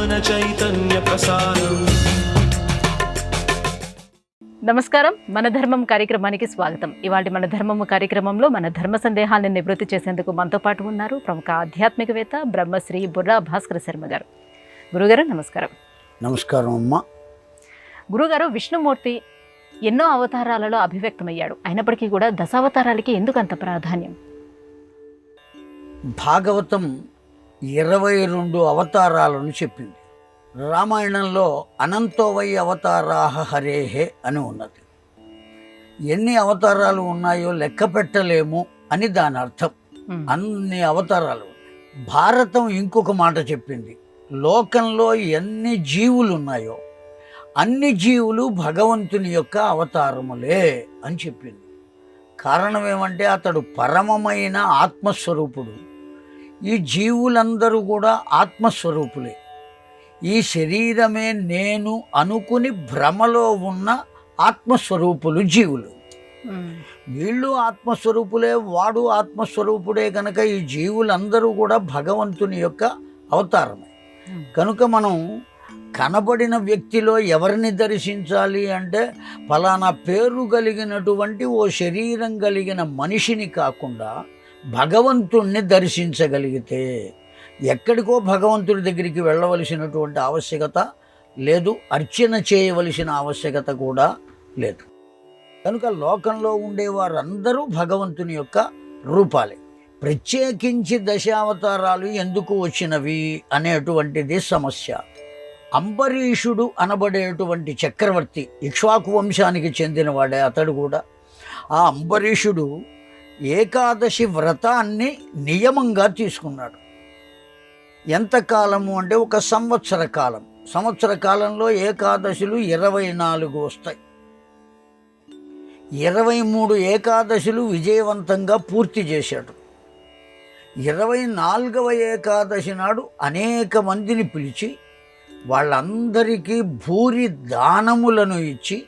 జ్ఞాన చైతన్య ప్రసారం. నమస్కారం, మన ధర్మం కార్యక్రమానికి స్వాగతం. ఇవాళ మన ధర్మము కార్యక్రమంలో మన ధర్మ సందేహాలను నివృత్తి చేసేందుకు మనతో పాటు ఉన్నారు ప్రముఖ ఆధ్యాత్మికవేత్త బ్రహ్మశ్రీ బుర్రా భాస్కర శర్మ గారు. గురుగారు నమస్కారం. నమస్కారం అమ్మ. గురుగారు, విష్ణుమూర్తి ఎన్నో అవతారాలలో అభివ్యక్తమయ్యాడు. అయినప్పటికీ కూడా దశావతారాలకి ఎందుకు అంత ప్రాధాన్యం? భాగవతం 22 అవతారాలను చెప్పింది. రామాయణంలో అనంతో వై అవతారాహ హరేహే అని ఉన్నది. ఎన్ని అవతారాలు ఉన్నాయో లెక్క పెట్టలేము అని దాని అర్థం. అన్ని అవతారాలు. భారతం ఇంకొక మాట చెప్పింది, లోకంలో ఎన్ని జీవులు ఉన్నాయో అన్ని జీవులు భగవంతుని యొక్క అవతారములే అని చెప్పింది. కారణం ఏమంటే అతడు పరమమైన ఆత్మస్వరూపుడు. ఈ జీవులందరూ కూడా ఆత్మస్వరూపులే. ఈ శరీరమే నేను అనుకుని భ్రమలో ఉన్న ఆత్మస్వరూపులు జీవులు. వీళ్ళు ఆత్మస్వరూపులే, వాడు ఆత్మస్వరూపుడే. కనుక ఈ జీవులందరూ కూడా భగవంతుని యొక్క అవతారమే. కనుక మనం కనబడిన వ్యక్తిలో ఎవరిని దర్శించాలి అంటే ఫలానా పేరు కలిగినటువంటి ఓ శరీరం కలిగిన మనిషిని కాకుండా భగవంతుణ్ణి దర్శించగలిగితే ఎక్కడికో భగవంతుడి దగ్గరికి వెళ్ళవలసినటువంటి ఆవశ్యకత లేదు, అర్చన చేయవలసిన ఆవశ్యకత కూడా లేదు. కనుక లోకంలో ఉండేవారందరూ భగవంతుని యొక్క రూపాలే. ప్రత్యేకించి దశావతారాలు ఎందుకు వచ్చినవి అనేటువంటిది సమస్య. అంబరీషుడు అనబడేటువంటి చక్రవర్తి ఇక్ష్వాకు వంశానికి చెందినవాడే అతడు కూడా. ఆ అంబరీషుడు ఏకాదశి వ్రతాన్ని నియమంగా తీసుకున్నాడు. ఎంతకాలము అంటే ఒక సంవత్సర కాలం. సంవత్సర కాలంలో ఏకాదశులు 24 వస్తాయి. 23 ఏకాదశులు విజయవంతంగా పూర్తి చేశాడు. 24వ ఏకాదశి నాడు అనేక మందిని పిలిచి వాళ్ళందరికీ భూరి దానములను ఇచ్చి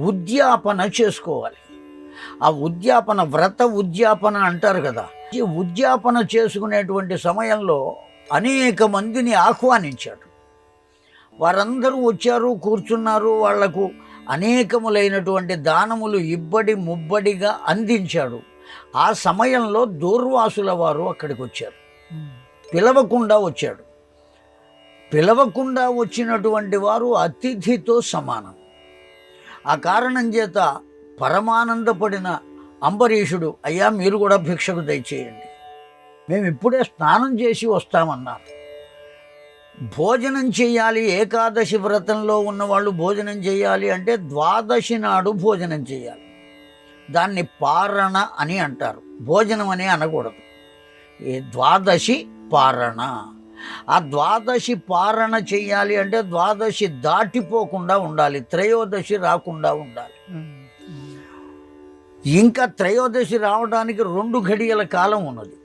ఉద్యాపన చేసుకోవాలి. ఆ ఉద్యాపన, వ్రత ఉద్యాపన అంటారు కదా. ఈ ఉద్యాపన చేసుకునేటువంటి సమయంలో అనేక మందిని ఆహ్వానించాడు. వారందరూ వచ్చారు, కూర్చున్నారు. వాళ్లకు అనేకములైనటువంటి దానములు ఇబ్బడి ముబ్బడిగా అందించాడు. ఆ సమయంలో దూర్వాసుల వారు అక్కడికి వచ్చారు. పిలవకుండా వచ్చాడు. పిలవకుండా వచ్చినటువంటి వారు అతిథితో సమానం. ఆ కారణం చేత పరమానందపడిన అంబరీషుడు, అయ్యా మీరు కూడా భిక్షకు దయచేయండి, మేము ఇప్పుడే స్నానం చేసి వస్తామన్నారు. భోజనం చేయాలి, ఏకాదశి వ్రతంలో ఉన్నవాళ్ళు భోజనం చేయాలి అంటే ద్వాదశి నాడు భోజనం చేయాలి. దాన్ని పారణ అని అంటారు, భోజనం అని అనకూడదు. ఈ ద్వాదశి పారణ. ఆ ద్వాదశి పారణ చెయ్యాలి అంటే ద్వాదశి దాటిపోకుండా ఉండాలి, త్రయోదశి రాకుండా ఉండాలి. ఇంకా త్రయోదశి రావడానికి 2 ఘడియల కాలం ఉన్నది.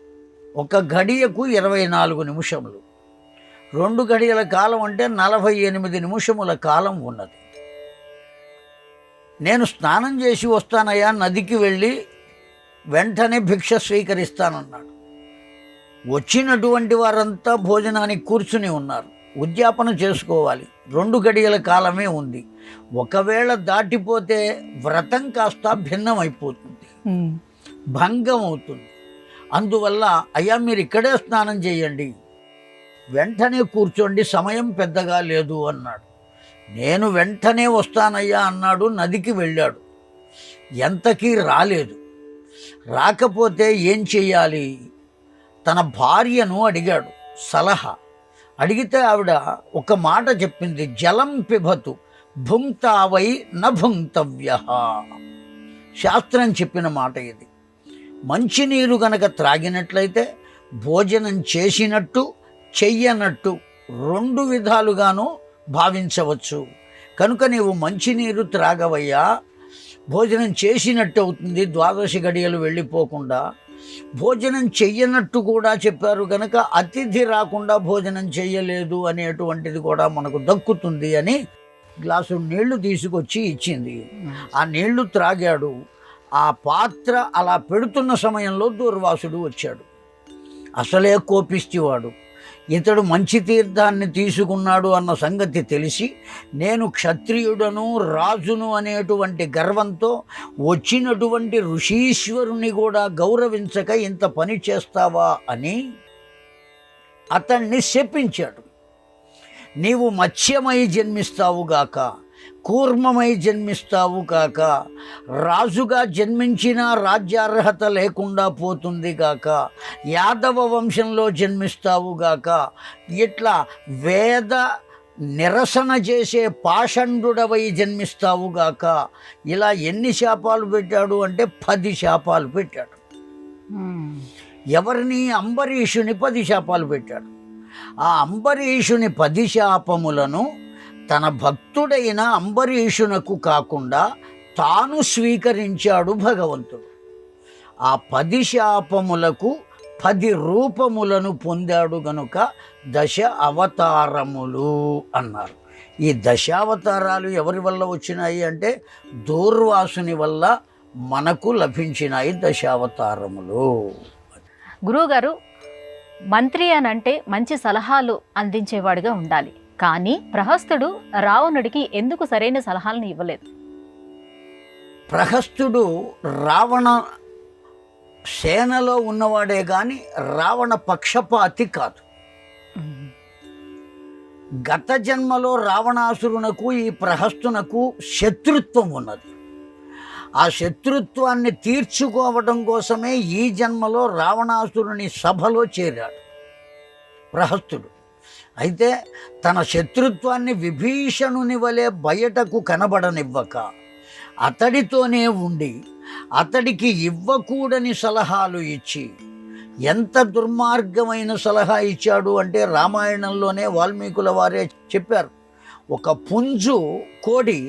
ఒక ఘడియకు 24 నిమిషములు. 2 ఘడియల కాలం అంటే 48 నిమిషముల కాలం ఉన్నది. నేను స్నానం చేసి వస్తానయ్యా, నదికి వెళ్ళి వెంటనే భిక్ష స్వీకరిస్తానన్నాడు. వచ్చినటువంటి వారంతా భోజనానికి కూర్చుని ఉన్నారు. ఉద్యాపన చేసుకోవాలి, 2 ఘడియల కాలమే ఉంది. ఒకవేళ దాటిపోతే వ్రతం కాస్త భిన్నమైపోతుంది, భంగం అవుతుంది. అందువల్ల అయ్యా మీరు ఇక్కడే స్నానం చేయండి, వెంటనే కూర్చోండి, సమయం పెద్దగా లేదు అన్నాడు. నేను వెంటనే వస్తానయ్యా అన్నాడు. నదికి వెళ్ళాడు. ఎంతకీ రాలేదు. రాకపోతే ఏం చెయ్యాలి? తన భార్యను అడిగాడు సలహా. అడిగితే ఆవిడ ఒక మాట చెప్పింది, జలం పిబతు భుంక్తావై న భుంక్తవ్య. శాస్త్రం చెప్పిన మాట ఇది. మంచినీరు గనక త్రాగినట్లయితే భోజనం చేసినట్టు చెయ్యనట్టు 2 విధాలుగాను భావించవచ్చు. కనుక నీవు మంచినీరు త్రాగవయ్యా, భోజనం చేసినట్టు అవుతుంది, ద్వాదశి ఘడియలు వెళ్ళిపోకుండా. భోజనం చెయ్యనట్టు కూడా చెప్పారు కనుక అతిథి రాకుండా భోజనం చెయ్యలేదు అనేటువంటిది కూడా మనకు దక్కుతుంది అని గ్లాసు నీళ్లు తీసుకొచ్చి ఇచ్చింది. ఆ నీళ్లు త్రాగాడు. ఆ పాత్ర అలా పెడుతున్న సమయంలో దూర్వాసుడు వచ్చాడు. అసలే కోపిష్టివాడు. ఇతడు మంచి తీర్థాన్ని తీసుకున్నాడు అన్న సంగతి తెలిసి నేను క్షత్రియుడను రాజును అనేటువంటి గర్వంతో వచ్చినటువంటి ఋషీశ్వరుని కూడా గౌరవించక ఇంత పని చేస్తావా అని అతన్ని శపించాడు. నీవు మత్స్యమై జన్మిస్తావుగాక, కూర్మమై జన్మిస్తావు కాక, రాజుగా జన్మించిన రాజ్యార్హత లేకుండా పోతుంది గాక, యాదవ వంశంలో జన్మిస్తావు గాక, ఇట్లా వేద నిరసన చేసే పాషండుడవై జన్మిస్తావు గాక. ఇలా ఎన్ని శాపాలు పెట్టాడు అంటే 10 శాపాలు పెట్టాడు. ఎవరిని? అంబరీషుని 10 శాపాలు పెట్టాడు. ఆ అంబరీషుని 10 శాపములను తన భక్తుడైన అంబరీషునకు కాకుండా తాను స్వీకరించాడు భగవంతుడు. ఆ 10 శాపములకు 10 రూపములను పొందాడు గనుక 10 అవతారములు అన్నారు. ఈ 10 అవతారాలు ఎవరి వల్ల వచ్చినాయి అంటే దూర్వాసుని వల్ల మనకు లభించినాయి 10 అవతారములు. గురువుగారు, మంత్రి అని అంటే మంచి సలహాలు అందించేవాడిగా ఉండాలి. కానీ ప్రహస్తుడు రావణుడికి ఎందుకు సరైన సలహాలను ఇవ్వలేదు? ప్రహస్తుడు రావణ సేనలో ఉన్నవాడే కానీ రావణ పక్షపాతి కాదు. గత జన్మలో రావణాసురునకు ఈ ప్రహస్తునకు శత్రుత్వం ఉన్నది. ఆ శత్రుత్వాన్ని తీర్చుకోవడం కోసమే ఈ జన్మలో రావణాసురుని సభలో చేరాడు ప్రహస్తుడు. అయితే తన శత్రుత్వాన్ని విభీషణుని వలె బయటకు కనబడనివ్వక అతడితోనే ఉండి అతడికి ఇవ్వకూడని సలహాలు ఇచ్చి, ఎంత దుర్మార్గమైన సలహా ఇచ్చాడు అంటే రామాయణంలోనే వాల్మీకుల వారే చెప్పారు. ఒక పుంజు కోడి,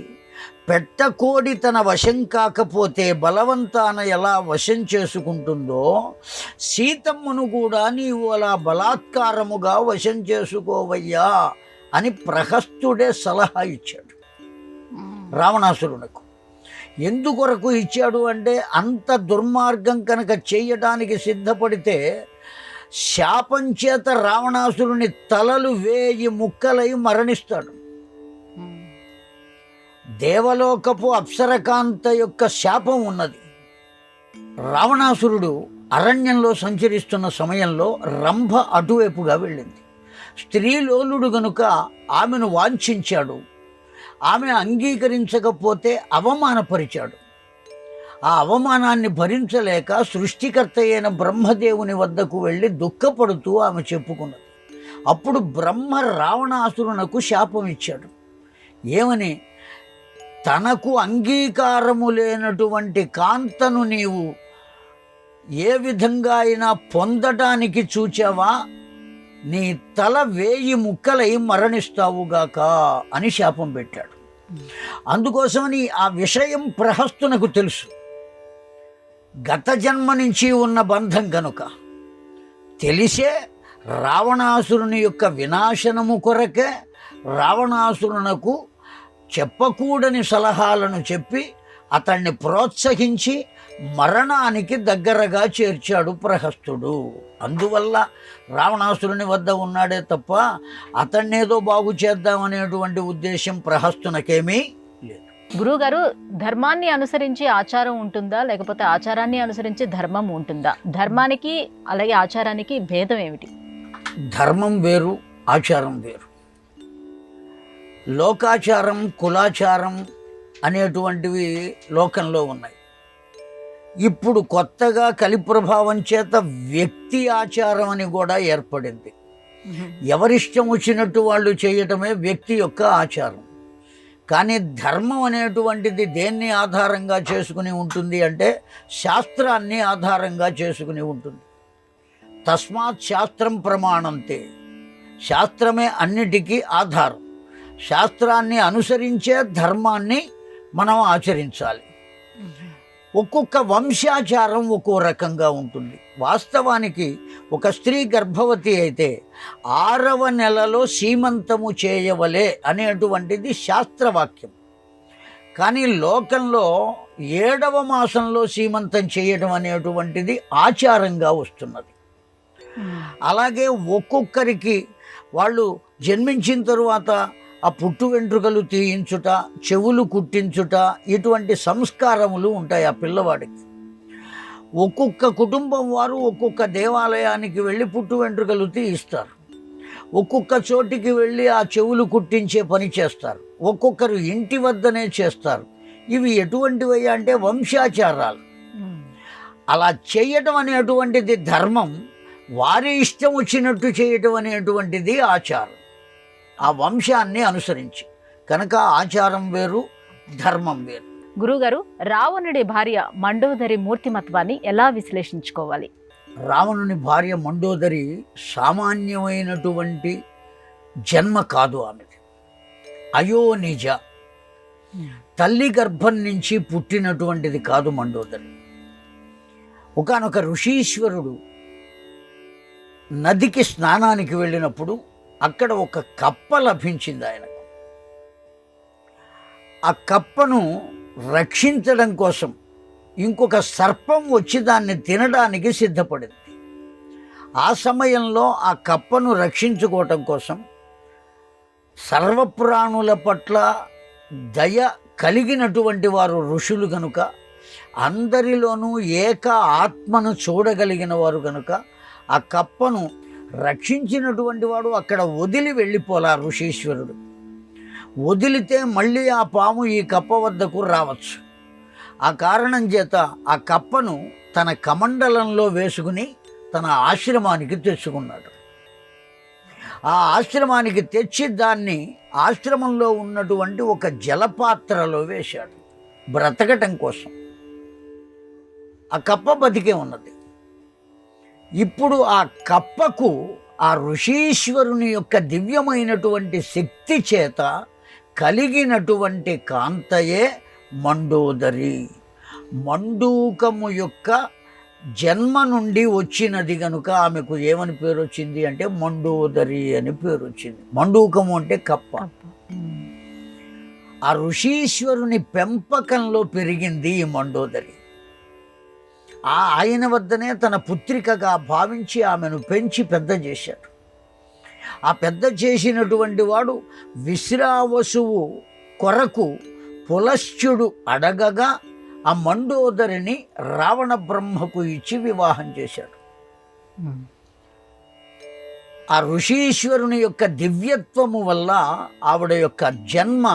పెట్టకోడి తన వశం కాకపోతే బలవంతాన ఎలా వశం చేసుకుంటుందో సీతమ్మను కూడా నీవు అలా బలాత్కారముగా వశం చేసుకోవయ్యా అని ప్రహస్తుడే సలహా ఇచ్చాడు రావణాసురునకు. ఎందుకొరకు ఇచ్చాడు అంటే అంత దుర్మార్గం కనుక చేయడానికి సిద్ధపడితే శాపం చేత రావణాసురుని తలలు 1000 ముక్కలై మరణిస్తాడు. దేవలోకపు అప్సరకాంత యొక్క శాపం ఉన్నది. రావణాసురుడు అరణ్యంలో సంచరిస్తున్న సమయంలో రంభ అటువైపుగా వెళ్ళింది. స్త్రీలోలుడు గనుక ఆమెను వాంఛించాడు. ఆమె అంగీకరించకపోతే అవమానపరిచాడు. ఆ అవమానాన్ని భరించలేక సృష్టికర్త అయిన బ్రహ్మదేవుని వద్దకు వెళ్ళి దుఃఖపడుతూ ఆమె చెప్పుకున్నది. అప్పుడు బ్రహ్మ రావణాసురునకు శాపం ఇచ్చాడు. ఏమని? తనకు అంగీకారము లేనటువంటి కాంతను నీవు ఏ విధంగా అయినా పొందటానికి చూచావా, నీ తల 1000 ముక్కలై మరణిస్తావుగాక అని శాపం పెట్టాడు. అందుకోసమని ఆ విషయం ప్రహస్తునకు తెలుసు. గత జన్మ నుంచి ఉన్న బంధం కనుక తెలిసే రావణాసురుని యొక్క వినాశనము కొరకే రావణాసురునకు చెప్పకూడని సలహాలను చెప్పి అతన్ని ప్రోత్సహించి మరణానికి దగ్గరగా చేర్చాడు ప్రహస్తుడు. అందువల్ల రావణాసురుని వద్ద ఉన్నాడే తప్ప అతన్నేదో బాగు చేద్దామనేటువంటి ఉద్దేశం ప్రహస్తునకేమీ లేదు. గురువుగారు, ధర్మాన్ని అనుసరించి ఆచారం ఉంటుందా, లేకపోతే ఆచారాన్ని అనుసరించి ధర్మం ఉంటుందా? ధర్మానికి అలాగే ఆచారానికి భేదం ఏమిటి? ధర్మం వేరు, ఆచారం వేరు. లోకాచారం, కులాచారం అనేటువంటివి లోకంలో ఉన్నాయి. ఇప్పుడు కొత్తగా కలి ప్రభావం చేత వ్యక్తి ఆచారం అని కూడా ఏర్పడింది. ఎవరిష్టం వచ్చినట్టు వాళ్ళు చేయటమే వ్యక్తి యొక్క ఆచారం. కానీ ధర్మం అనేటువంటిది దేన్ని ఆధారంగా చేసుకుని ఉంటుంది అంటే శాస్త్రాన్ని ఆధారంగా చేసుకుని ఉంటుంది. తస్మాత్ శాస్త్రం ప్రమాణంతే, శాస్త్రమే అన్నిటికీ ఆధారం. శాస్త్రాన్ని అనుసరించే ధర్మాన్ని మనం ఆచరించాలి. ఒక్కొక్క వంశాచారం ఒక్కో రకంగా ఉంటుంది. వాస్తవానికి ఒక స్త్రీ గర్భవతి అయితే 6వ నెలలో సీమంతము చేయవలే అనేటువంటిది శాస్త్రవాక్యం. కానీ లోకంలో 7వ మాసంలో సీమంతం చేయడం అనేటువంటిది ఆచారంగా వస్తున్నది. అలాగే ఒక్కొక్కరికి వాళ్ళు జన్మించిన తరువాత ఆ పుట్టు వెంట్రుకలు తీయించుట, చెవులు కుట్టించుట, ఇటువంటి సంస్కారములు ఉంటాయి ఆ పిల్లవాడికి. ఒక్కొక్క కుటుంబం వారు ఒక్కొక్క దేవాలయానికి వెళ్ళి పుట్టు వెంట్రుకలు తీయిస్తారు, ఒక్కొక్క చోటికి వెళ్ళి ఆ చెవులు కుట్టించే పని చేస్తారు, ఒక్కొక్కరు ఇంటి వద్దనే చేస్తారు. ఇవి ఎటువంటివి అంటే వంశాచారాలు. అలా చేయటం అనేటువంటిది ధర్మం, వారి ఇష్టం వచ్చినట్టు చేయటం అనేటువంటిది ఆచారం. ఆ వంశాన్ని అనుసరించి కనుక ఆచారం వేరు, ధర్మం వేరు. గురుగారు, రావణుడి భార్య మండోదరి మూర్తిమత్వాన్ని ఎలా విశ్లేషించుకోవాలి? రావణుని భార్య మండోదరి సామాన్యమైనటువంటి జన్మ కాదు. ఆమెది అయోనిజ, తల్లి గర్భం నుంచి పుట్టినటువంటిది కాదు మండోదరి. ఒకానొక ఋషీశ్వరుడు నదికి స్నానానికి వెళ్ళినప్పుడు అక్కడ ఒక కప్ప లభించింది ఆయనకు. ఆ కప్పను రక్షించడం కోసం ఇంకొక సర్పం వచ్చి దాన్ని తినడానికి సిద్ధపడింది. ఆ సమయంలో ఆ కప్పను రక్షించుకోవటం కోసం సర్వప్రాణుల పట్ల దయ కలిగినటువంటి వారు ఋషులు గనుక, అందరిలోనూ ఏక ఆత్మను చూడగలిగిన వారు గనుక ఆ కప్పను రక్షించినటువంటి వాడు అక్కడ వదిలి వెళ్ళిపోలా ఋషీశ్వరుడు. వదిలితే మళ్ళీ ఆ పాము ఈ కప్ప వద్దకు రావచ్చు. ఆ కారణం చేత ఆ కప్పను తన కమండలంలో వేసుకుని తన ఆశ్రమానికి తెచ్చుకున్నాడు. ఆ ఆశ్రమానికి తెచ్చి దాన్ని ఆశ్రమంలో ఉన్నటువంటి ఒక జలపాత్రలో వేశాడు బ్రతకటం కోసం. ఆ కప్ప బతికే ఉన్నది. ఇప్పుడు ఆ కప్పకు ఆ ఋషీశ్వరుని యొక్క దివ్యమైనటువంటి శక్తి చేత కలిగినటువంటి కాంతయే మండోదరి. మండూకము యొక్క జన్మ నుండి వచ్చినది కనుక ఆమెకు ఏమని పేరు వచ్చింది అంటే మండోదరి అని పేరు వచ్చింది. మండూకము అంటే కప్ప. ఆ ఋషీశ్వరుని పెంపకంలో పెరిగింది ఈ మండోదరి. ఆయన వద్దనే తన పుత్రికగా భావించి ఆమెను పెంచి పెద్ద చేశాడు. ఆ పెద్ద చేసినటువంటి వాడు విశ్రావసువు కొరకు పులశ్చుడు అడగగా ఆ మండోదరిని రావణ బ్రహ్మకు ఇచ్చి వివాహం చేశాడు. ఆ ఋషీశ్వరుని యొక్క దివ్యత్వము వల్ల ఆవిడ యొక్క జన్మ,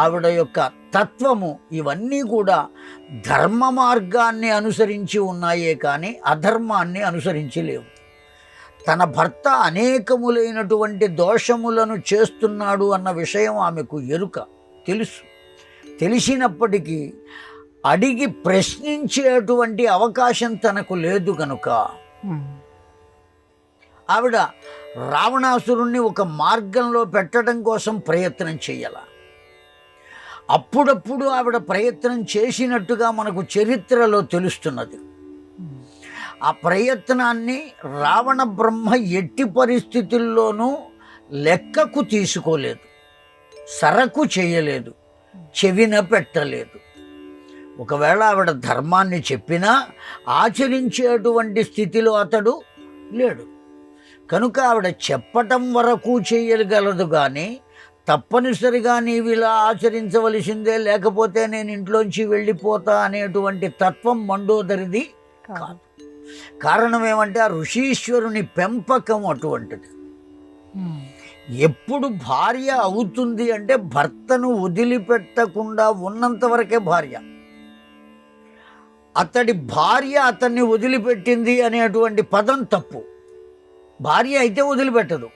ఆవిడ యొక్క తత్వము ఇవన్నీ కూడా ధర్మ మార్గాన్ని అనుసరించి ఉన్నాయే కానీ అధర్మాన్ని అనుసరించి లేవు. తన భర్త అనేకములైనటువంటి దోషములను చేస్తున్నాడు అన్న విషయం ఆమెకు ఎరుక, తెలుసు. తెలిసినప్పటికీ అడిగి ప్రశ్నించేటువంటి అవకాశం తనకు లేదు కనుక ఆవిడ రావణాసురుణ్ణి ఒక మార్గంలో పెట్టడం కోసం ప్రయత్నం చేయాల. అప్పుడప్పుడు ఆవిడ ప్రయత్నం చేసినట్టుగా మనకు చరిత్రలో తెలుస్తున్నది. ఆ ప్రయత్నాన్ని రావణ బ్రహ్మ ఎట్టి పరిస్థితుల్లోనూ లెక్కకు తీసుకోలేదు, సరకు చేయలేదు, చెవిన పెట్టలేదు. ఒకవేళ ఆవిడ ధర్మాన్ని చెప్పినా ఆచరించేటువంటి స్థితిలో అతడు లేడు కనుక ఆవిడ చెప్పటం వరకు చేయగలదు కానీ తప్పనిసరిగా నీవు ఇలా ఆచరించవలసిందే, లేకపోతే నేను ఇంట్లోంచి వెళ్ళిపోతా అనేటువంటి తత్వం మండోదరిది కాదు. కారణం ఏమంటే ఆ ఋషీశ్వరుని పెంపకం అటువంటిది. ఎప్పుడు భార్య అవుతుంది అంటే భర్తను వదిలిపెట్టకుండా ఉన్నంత వరకే భార్య. అతడి భార్య అతన్ని వదిలిపెట్టింది అనేటువంటి పదం తప్పు. భార్య అయితే వదిలిపెట్టదు.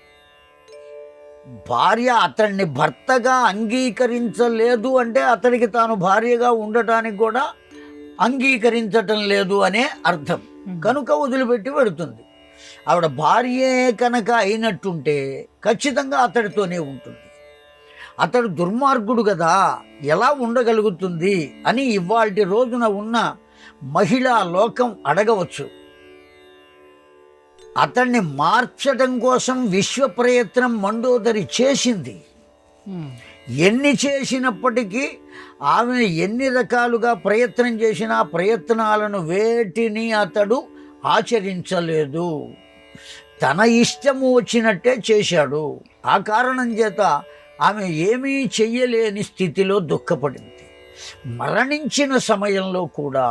భార్య అతన్ని భర్తగా అంగీకరించలేదు అంటే అతడికి తాను భార్యగా ఉండటానికి కూడా అంగీకరించటం లేదు అనే అర్థం. కనుక వదిలిపెట్టి పెడుతుంది. ఆవిడ భార్యే కనుక అయినట్టుంటే ఖచ్చితంగా అతడితోనే ఉంటుంది. అతడు దుర్మార్గుడు కదా, ఎలా ఉండగలుగుతుంది అని ఇవాల్టి రోజున ఉన్న మహిళా లోకం అడగవచ్చు. అతన్ని మార్చడం కోసం విశ్వ ప్రయత్నం మండోదరి చేసింది. ఎన్ని చేసినప్పటికీ ఆమె ఎన్ని రకాలుగా ప్రయత్నం చేసినా ప్రయత్నాలను వేటిని అతడు ఆచరించలేదు. తన ఇష్టము వచ్చినట్టే చేశాడు. ఆ కారణం చేత ఆమె ఏమీ చెయ్యలేని స్థితిలో దుఃఖపడింది. మరణించిన సమయంలో కూడా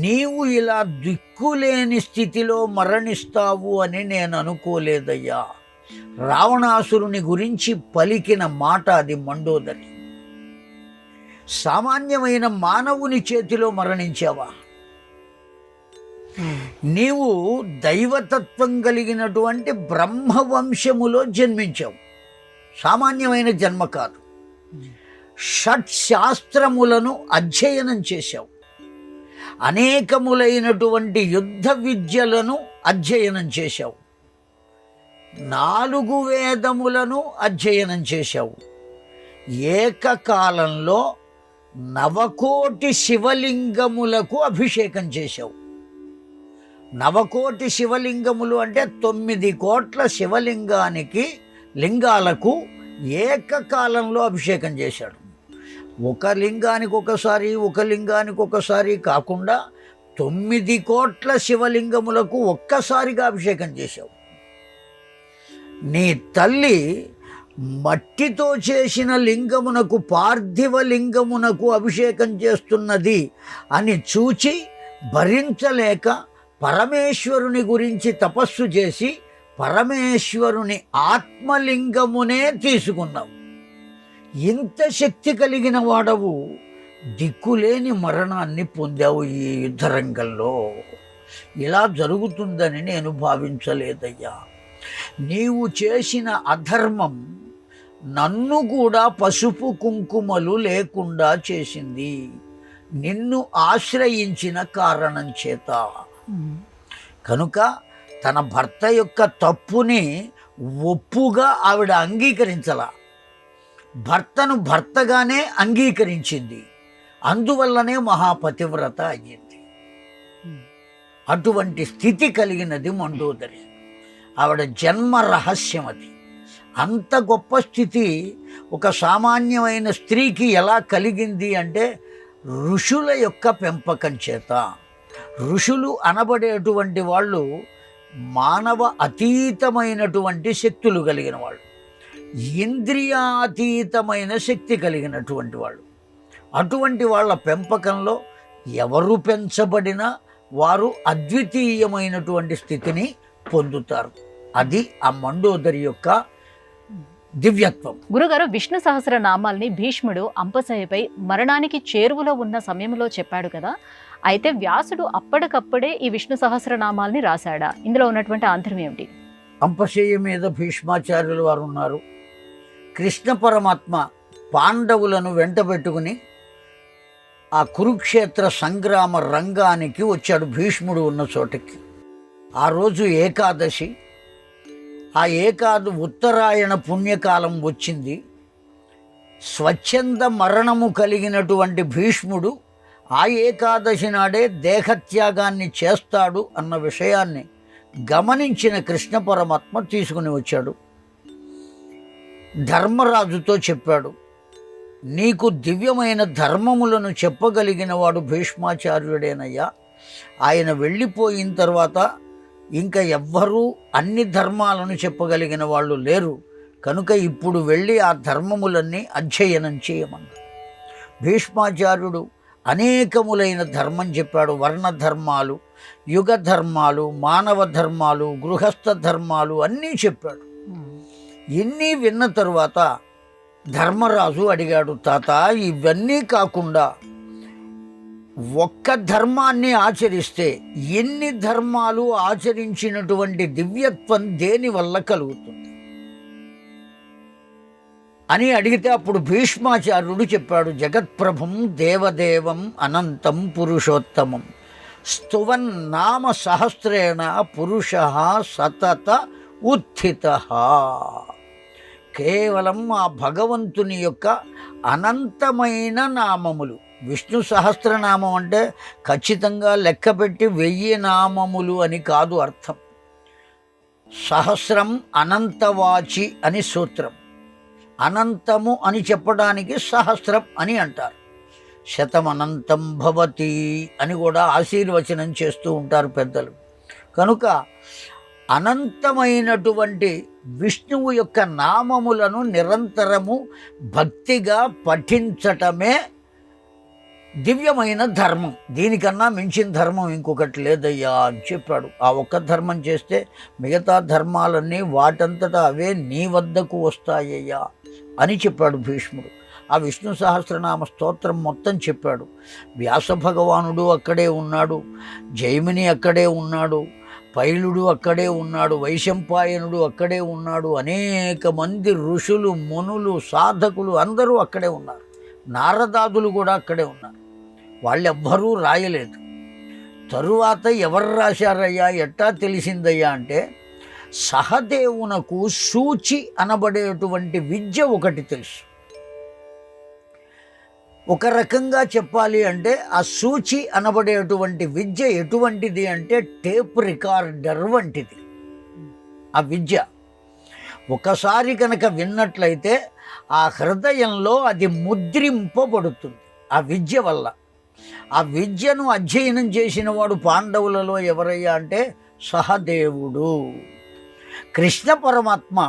నీవు ఇలా దిక్కులేని స్థితిలో మరణిస్తావు అని నేను అనుకోలేదయ్యా. రావణాసురుని గురించి పలికిన మాట అది మండోదరి. సామాన్యమైన మానవుని చేతిలో మరణించావా? నీవు దైవతత్వం కలిగినటువంటి బ్రహ్మవంశములో జన్మించావు. సామాన్యమైన జన్మ కాదు. షట్ శాస్త్రములను అధ్యయనం చేశావు. అనేకములైనటువంటి యుద్ధ విద్యలను అధ్యయనం చేశావు. 4 వేదములను అధ్యయనం చేశావు. ఏకకాలంలో 9 కోటి శివలింగములకు అభిషేకం చేశావు. 9 కోటి శివలింగములు అంటే 9 కోట్ల లింగాలకు ఏకకాలంలో అభిషేకం చేశాడు. ఒక లింగానికి ఒకసారి కాకుండా 9 కోట్ల శివలింగములకు ఒక్కసారిగా అభిషేకం చేశావు. నీ తల్లి మట్టితో చేసిన లింగమునకు, పార్థివ లింగమునకు అభిషేకం చేస్తున్నది అని చూచి భరించలేక పరమేశ్వరుని గురించి తపస్సు చేసి పరమేశ్వరుని ఆత్మలింగమునే తీసుకున్నావు. ఇంత శక్తి కలిగిన వాడవు, దిక్కులేని మరణాన్ని పొందావు ఈ యుద్ధరంగంలో. ఇలా జరుగుతుందని నేను భావించలేదయ్యా. నీవు చేసిన అధర్మం నన్ను కూడా పసుపు కుంకుమలు లేకుండా చేసింది, నిన్ను ఆశ్రయించిన కారణం చేత. కనుక తన భర్త యొక్క తప్పుని ఒప్పుగా ఆవిడ అంగీకరించలా, భర్తను భర్తగానే అంగీకరించింది. అందువల్లనే మహాపతివ్రత అయ్యింది. అటువంటి స్థితి కలిగినది మండోదరి. ఆవిడ జన్మ రహస్యం అది. అంత గొప్ప స్థితి ఒక సామాన్యమైన స్త్రీకి ఎలా కలిగింది అంటే ఋషుల యొక్క పెంపకం చేత. ఋషులు అనబడేటువంటి వాళ్ళు మానవ అతీతమైనటువంటి శక్తులు కలిగిన వాళ్ళు, ఇంద్రియాతీతమైన శక్తి కలిగినటువంటి వాళ్ళు. అటువంటి వాళ్ళ పెంపకంలో ఎవరు పెంచబడినా వారు అద్వితీయమైనటువంటి స్థితిని పొందుతారు. అది ఆ మండోదరి యొక్క దివ్యత్వం. గురుగారు, విష్ణు సహస్రనామాల్ని భీష్ముడు అంపశయ్యపై మరణానికి చేరువలో ఉన్న సమయంలో చెప్పాడు కదా, అయితే వ్యాసుడు అప్పటికప్పుడే ఈ విష్ణు సహస్రనామాల్ని రాశాడా? ఇందులో ఉన్నటువంటి ఆంతర్యం ఏమిటి? అంపశయ్య మీద భీష్మాచార్యులు వారు ఉన్నారు. కృష్ణ పరమాత్మ పాండవులను వెంట పెట్టుకుని ఆ కురుక్షేత్ర సంగ్రామ రంగానికి వచ్చాడు, భీష్ముడు ఉన్న చోటకి. ఆ రోజు ఏకాదశి. ఆ ఉత్తరాయణ పుణ్యకాలం వచ్చింది. స్వచ్ఛంద మరణము కలిగినటువంటి భీష్ముడు ఆ ఏకాదశి నాడే దేహత్యాగాన్ని చేస్తాడు అన్న విషయాన్ని గమనించిన కృష్ణ పరమాత్మ తీసుకుని వచ్చాడు. ధర్మరాజుతో చెప్పాడు, నీకు దివ్యమైన ధర్మములను చెప్పగలిగిన వాడు భీష్మాచార్యుడేనయ్యా. ఆయన వెళ్ళిపోయిన తర్వాత ఇంకా ఎవ్వరూ అన్ని ధర్మాలను చెప్పగలిగిన వాళ్ళు లేరు. కనుక ఇప్పుడు వెళ్ళి ఆ ధర్మములన్నీ అధ్యయనం చేయమన్నాడు. భీష్మాచార్యుడు అనేకములైన ధర్మం చెప్పాడు. వర్ణ ధర్మాలు, యుగ ధర్మాలు, మానవ ధర్మాలు, గృహస్థ ధర్మాలు అన్నీ చెప్పాడు. ఇన్ని విన్న తరువాత ధర్మరాజు అడిగాడు, తాత ఇవన్నీ కాకుండా ఒక్క ధర్మాన్ని ఆచరిస్తే ఎన్ని ధర్మాలు ఆచరించినటువంటి దివ్యత్వం దేని వల్ల కలుగుతుంది అని అడిగితే అప్పుడు భీష్మాచార్యుడు చెప్పాడు, జగత్ప్రభుం దేవదేవం అనంతం పురుషోత్తమం స్తువన్ నామ సహస్రేణ పురుష సతత ఉత్థిత. కేవలం ఆ భగవంతుని యొక్క అనంతమైన నామములు. విష్ణు సహస్రనామం అంటే ఖచ్చితంగా లెక్కపెట్టి 1000 నామములు అని కాదు అర్థం. సహస్రం అనంతవాచి అని సూత్రం. అనంతము అని చెప్పడానికి సహస్రం అని అంటారు. శతమనంతం భవతి అని కూడా ఆశీర్వచనం చేస్తూ ఉంటారు పెద్దలు. కనుక అనంతమైనటువంటి విష్ణువు యొక్క నామములను నిరంతరము భక్తిగా పఠించటమే దివ్యమైన ధర్మం. దీనికన్నా మించిన ధర్మం ఇంకొకటి లేదయ్యా అని చెప్పాడు. ఆ ఒక్క ధర్మం చేస్తే మిగతా ధర్మాలన్నీ వాటంతటా అవే నీ వద్దకు వస్తాయ్యా అని చెప్పాడు భీష్ముడు. ఆ విష్ణు సహస్రనామ స్తోత్రం మొత్తం చెప్పాడు. వ్యాస భగవానుడు అక్కడే ఉన్నాడు, జైమిని అక్కడే ఉన్నాడు, పైలుడు అక్కడే ఉన్నాడు, వైశంపాయనుడు అక్కడే ఉన్నాడు, అనేక మంది ఋషులు, మునులు, సాధకులు అందరూ అక్కడే ఉన్నారు. నారదాదులు కూడా అక్కడే ఉన్నారు. వాళ్ళెవ్వరూ రాయలేదు. తరువాత ఎవరు రాశారయ్యా, ఎట్టా తెలిసిందయ్యా అంటే సహదేవునకు సూచి అనబడేటువంటి విద్య ఒకటి తెలుసు. ఒక రకంగా చెప్పాలి అంటే ఆ సూచి అనబడేటువంటి విద్య ఎటువంటిది అంటే టేప్ రికార్డర్ వంటిది. ఆ విద్య ఒకసారి కనుక విన్నట్లయితే ఆ హృదయంలో అది ముద్రింపబడుతుంది ఆ విద్య వల్ల. ఆ విద్యను అధ్యయనం చేసిన వాడు పాండవులలో ఎవరయ్యా అంటే సహదేవుడు. కృష్ణ పరమాత్మ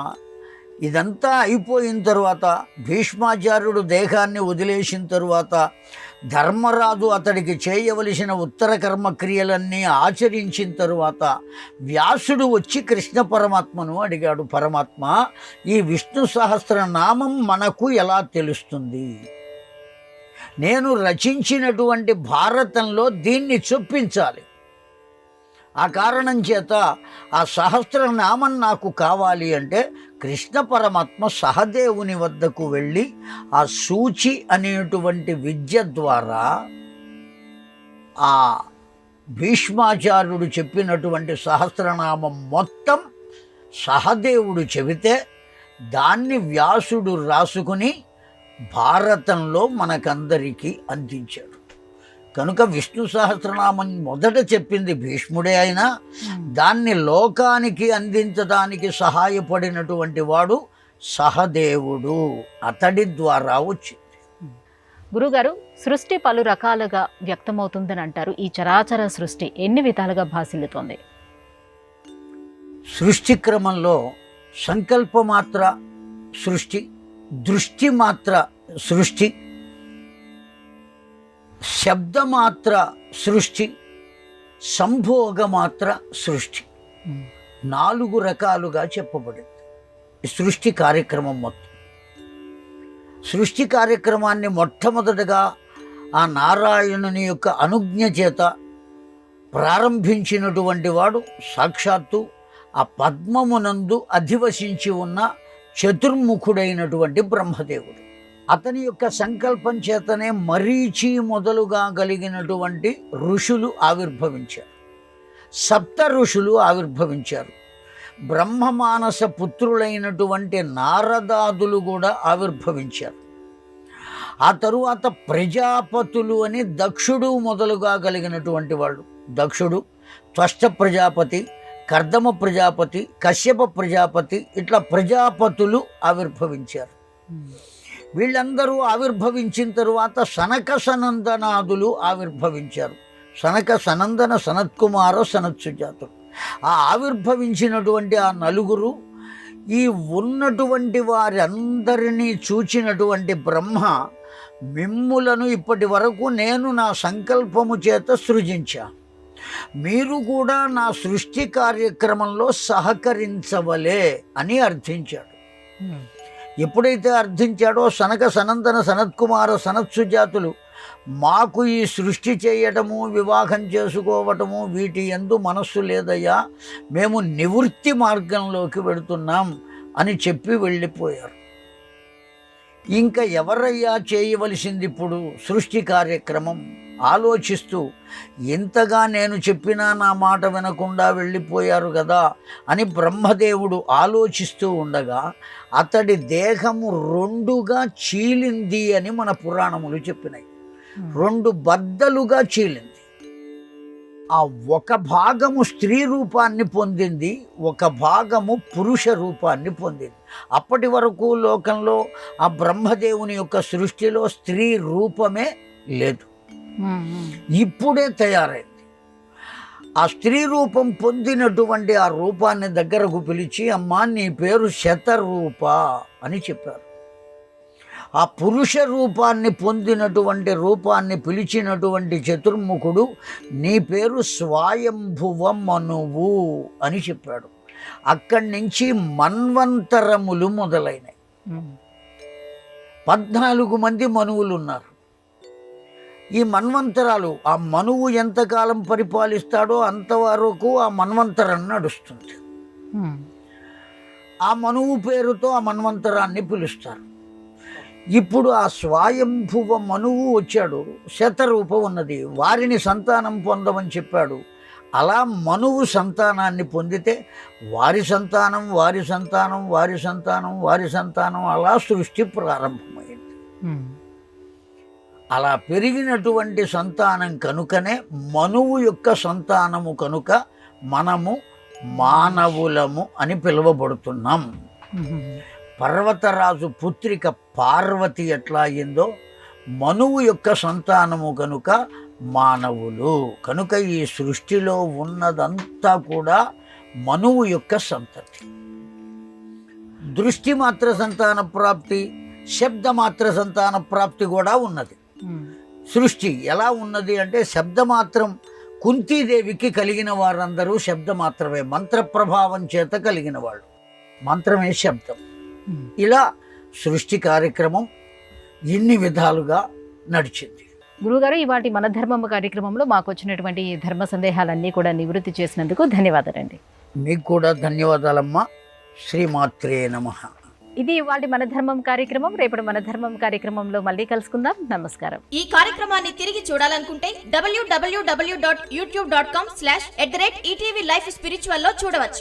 ఇదంతా అయిపోయిన తరువాత, భీష్మాచార్యుడు దేహాన్ని వదిలేసిన తరువాత, ధర్మరాజు అతడికి చేయవలసిన ఉత్తర కర్మక్రియలన్నీ ఆచరించిన తరువాత వ్యాసుడు వచ్చి కృష్ణ పరమాత్మను అడిగాడు, పరమాత్మ ఈ విష్ణు సహస్రనామం మనకు ఎలా తెలుస్తుంది? నేను రచించినటువంటి భారతంలో దీన్ని చొప్పించాలి. ఆ కారణం చేత ఆ సహస్రనామం నాకు కావాలి అంటే కృష్ణ పరమాత్మ సహదేవుని వద్దకు వెళ్ళి ఆ సూచి అనేటువంటి విద్య ద్వారా ఆ భీష్మాచార్యుడు చెప్పినటువంటి సహస్రనామం మొత్తం సహదేవుడు చెబితే దాన్ని వ్యాసుడు రాసుకుని భారతంలో మనకందరికీ అందించాడు. కనుక విష్ణు సహస్రనామం మొదట చెప్పింది భీష్ముడే అయినా దాన్ని లోకానికి అందించడానికి సహాయపడినటువంటి వాడు సహదేవుడు. అతడి ద్వారా వచ్చింది. గురుగారు, సృష్టి పలు రకాలుగా వ్యక్తమవుతుందని అంటారు. ఈ చరాచర సృష్టి ఎన్ని విధాలుగా భాసిల్లుతోంది? సృష్టి క్రమంలో సంకల్పమాత్ర సృష్టి, దృష్టి మాత్ర సృష్టి, శబ్దమాత్ర సృష్టి, సంభోగమాత్ర సృష్టి, 4 రకాలుగా చెప్పబడింది ఈ సృష్టి కార్యక్రమం మొత్తం. సృష్టి కార్యక్రమాన్ని మొట్టమొదటగా ఆ నారాయణుని యొక్క అనుజ్ఞ చేత ప్రారంభించినటువంటి వాడు సాక్షాత్తు ఆ పద్మమునందు అధివసించి ఉన్న చతుర్ముఖుడైనటువంటి బ్రహ్మదేవుడు. అతని యొక్క సంకల్పం చేతనే మరీచి మొదలుగా కలిగినటువంటి ఋషులు ఆవిర్భవించారు. 7 ఋషులు ఆవిర్భవించారు. బ్రహ్మమానస పుత్రులైనటువంటి నారదాదులు కూడా ఆవిర్భవించారు. ఆ తరువాత ప్రజాపతులు అని దక్షుడు మొదలుగా కలిగినటువంటి వాళ్ళు, దక్షుడు, త్వష్ట ప్రజాపతి, కర్దమ ప్రజాపతి, కశ్యప ప్రజాపతి, ఇట్లా ప్రజాపతులు ఆవిర్భవించారు. వీళ్ళందరూ ఆవిర్భవించిన తరువాత సనక సనందనాదులు ఆవిర్భవించారు. సనక సనందన సనత్కుమార సనత్సుజాతులు. ఆ ఆవిర్భవించినటువంటి ఆ 4 ఈ ఉన్నటువంటి వారందరినీ చూచినటువంటి బ్రహ్మ, మిమ్ములను ఇప్పటి వరకు నేను నా సంకల్పము చేత సృజించా, మీరు కూడా నా సృష్టి కార్యక్రమంలో సహకరించవలే అని అర్థించాడు. ఎప్పుడైతే అర్థించాడో సనక సనందన సనత్కుమార సనత్సుజాతులు మాకు ఈ సృష్టి చేయటము, వివాహం చేసుకోవటము వీటి యందు మనస్సు లేదయ్యా, మేము నివృత్తి మార్గంలోకి వెళుతున్నాం అని చెప్పి వెళ్ళిపోయారు. ఇంకా ఎవరయ్యా చేయవలసింది ఇప్పుడు సృష్టి కార్యక్రమం? ఆలోచిస్తూ ఇంతగా నేను చెప్పినా నా మాట వినకుండా వెళ్ళిపోయారు కదా అని బ్రహ్మదేవుడు ఆలోచిస్తూ ఉండగా అతడి దేహము 2గా చీలింది అని మన పురాణములు చెప్పినాయి. 2 బద్దలుగా చీలింది. ఆ ఒక భాగము స్త్రీ రూపాన్ని పొందింది, ఒక భాగము పురుష రూపాన్ని పొందింది. అప్పటి వరకు లోకంలో ఆ బ్రహ్మదేవుని యొక్క సృష్టిలో స్త్రీ రూపమే లేదు, ఇప్పుడే తయారైంది. ఆ స్త్రీ రూపం పొందినటువంటి ఆ రూపాన్ని దగ్గరకు పిలిచి, అమ్మా నీ పేరు శతరూప అని చెప్పారు. ఆ పురుష రూపాన్ని పొందినటువంటి రూపాన్ని పిలిచినటువంటి చతుర్ముఖుడు నీ పేరు స్వయంభువ మనువు అని చెప్పాడు. అక్కడి నుంచి మన్వంతరములు మొదలైనవి. 14 మంది మనువులు ఉన్నారు. ఈ మన్వంతరాలు, ఆ మనువు ఎంతకాలం పరిపాలిస్తాడో అంతవరకు ఆ మన్వంతరం నడుస్తుంది. ఆ మనువు పేరుతో ఆ మన్వంతరాన్ని పిలుస్తారు. ఇప్పుడు ఆ స్వయంభువ మనువు వచ్చాడు, శతరూప ఉన్నది, వారిని సంతానం పొందమని చెప్పాడు. అలా మనువు సంతానాన్ని పొందితే వారి సంతానం, వారి సంతానం, వారి సంతానం, వారి సంతానం, అలా సృష్టి ప్రారంభమైంది. అలా పెరిగినటువంటి సంతానం కనుకనే మనువు యొక్క సంతానము కనుక మనము మానవులము అని పిలువబడుతున్నాం. పర్వతరాజు పుత్రిక పార్వతి ఎట్లా అయిందో మనువు యొక్క సంతానము కనుక మానవులు. కనుక ఈ సృష్టిలో ఉన్నదంతా కూడా మనువు యొక్క సంతతి. దృష్టి మాత్ర సంతాన ప్రాప్తి, శబ్దమాత్ర సంతాన ప్రాప్తి కూడా ఉన్నది. సృష్టి ఎలా ఉన్నది అంటే శబ్దమాత్రం కుంతీదేవికి కలిగిన వారందరూ శబ్దమాత్రమే, మంత్ర ప్రభావం చేత కలిగిన వాళ్ళు, మంత్రమే శబ్దం. ఇలా సృష్టి కార్యక్రమం ఇన్ని విధాలుగా నడిచింది. గురుగారు, ఇవాటి మన ధర్మము కార్యక్రమంలో మాకు వచ్చినటువంటి ధర్మ సందేహాలన్నీ కూడా నివృత్తి చేసినందుకు ధన్యవాదాలండి. మీకు కూడా ధన్యవాదాలమ్మా. శ్రీమాత్రే నమః. ఇది ఇవాటి మన ధర్మం కార్యక్రమం. రేపటి మన ధర్మం కార్యక్రమంలో మళ్ళీ కలుసుకుందాం. నమస్కారం. ఈ కార్యక్రమాన్ని తిరిగి చూడాలనుకుంటే www.youtube.com/ETV Life Spiritual లో చూడవచ్చు.